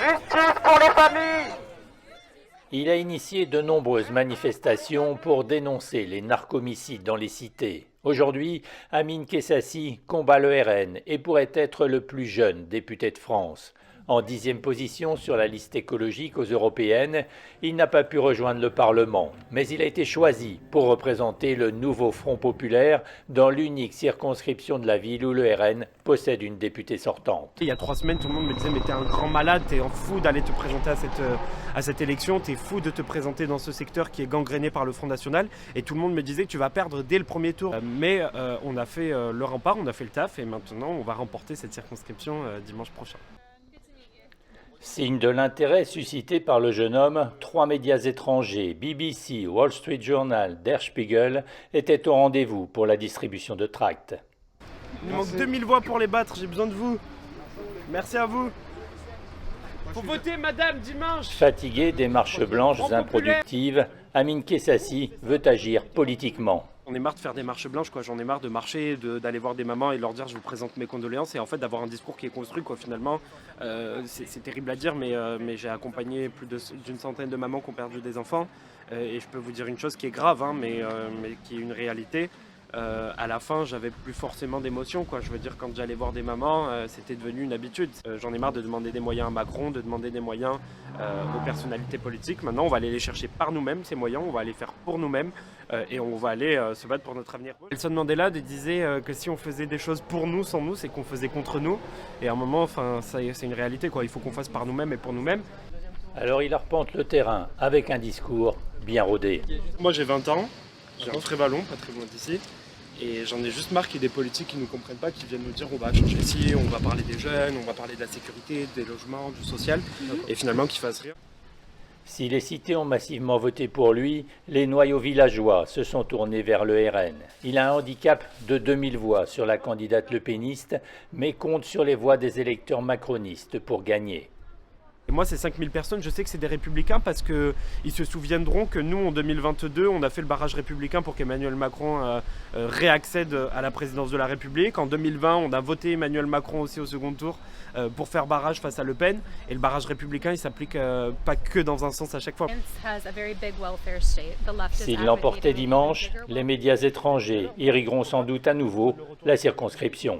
Justice pour les familles! Il a initié de nombreuses manifestations pour dénoncer les narcomicides dans les cités. Aujourd'hui, Amin Kessassi combat le RN et pourrait être le plus jeune député de France. En 10e position sur la liste écologique aux européennes, il n'a pas pu rejoindre le Parlement, mais il a été choisi pour représenter le nouveau Front populaire dans l'unique circonscription de la ville où le RN possède une députée sortante. Il y a 3 semaines, tout le monde me disait « mais t'es un grand malade, t'es fou d'aller te présenter à cette élection, t'es fou de te présenter dans ce secteur qui est gangréné par le Front National » et tout le monde me disait « tu vas perdre dès le premier tour ». Mais on a fait le rempart, on a fait le taf et maintenant on va remporter cette circonscription dimanche prochain. Signe de l'intérêt suscité par le jeune homme, 3 médias étrangers, BBC, Wall Street Journal, Der Spiegel, étaient au rendez-vous pour la distribution de tracts. Il nous manque 2000 voix pour les battre, j'ai besoin de vous. Merci à vous. Faut voter madame dimanche. Fatigué des marches blanches improductives, Amin Kessassi veut agir politiquement. On est marre de faire des marches blanches, quoi. J'en ai marre de marcher, d'aller voir des mamans et leur dire je vous présente mes condoléances et en fait d'avoir un discours qui est construit, quoi. Finalement, c'est terrible à dire, mais j'ai accompagné plus d'une centaine de mamans qui ont perdu des enfants et je peux vous dire une chose qui est grave, hein, mais qui est une réalité. À la fin, j'avais plus forcément d'émotion, quoi. Je veux dire, quand j'allais voir des mamans, c'était devenu une habitude. J'en ai marre de demander des moyens à Macron, de demander des moyens aux personnalités politiques. Maintenant, on va aller les chercher par nous-mêmes, ces moyens, on va les faire pour nous-mêmes et on va aller se battre pour notre avenir. Nelson Mandela disait que si on faisait des choses pour nous, sans nous, c'est qu'on faisait contre nous. Et à un moment, enfin, c'est une réalité, quoi. Il faut qu'on fasse par nous-mêmes et pour nous-mêmes. Alors il arpente le terrain avec un discours bien rodé. Moi, j'ai 20 ans, j'ai un très ballon, pas très loin d'ici. Et j'en ai juste marre qu'il y ait des politiques qui ne nous comprennent pas, qui viennent nous dire on va changer ici, on va parler des jeunes, on va parler de la sécurité, des logements, du social, et finalement qu'ils fassent rien. Si les cités ont massivement voté pour lui, les noyaux villageois se sont tournés vers le RN. Il a un handicap de 2000 voix sur la candidate lepéniste, mais compte sur les voix des électeurs macronistes pour gagner. Et moi, ces 5000 personnes, je sais que c'est des républicains parce qu'ils se souviendront que nous, en 2022, on a fait le barrage républicain pour qu'Emmanuel Macron réaccède à la présidence de la République. En 2020, on a voté Emmanuel Macron aussi au second tour pour faire barrage face à Le Pen. Et le barrage républicain, il s'applique pas que dans un sens à chaque fois. S'il l'emportait dimanche, les médias étrangers irrigueront sans doute à nouveau la circonscription.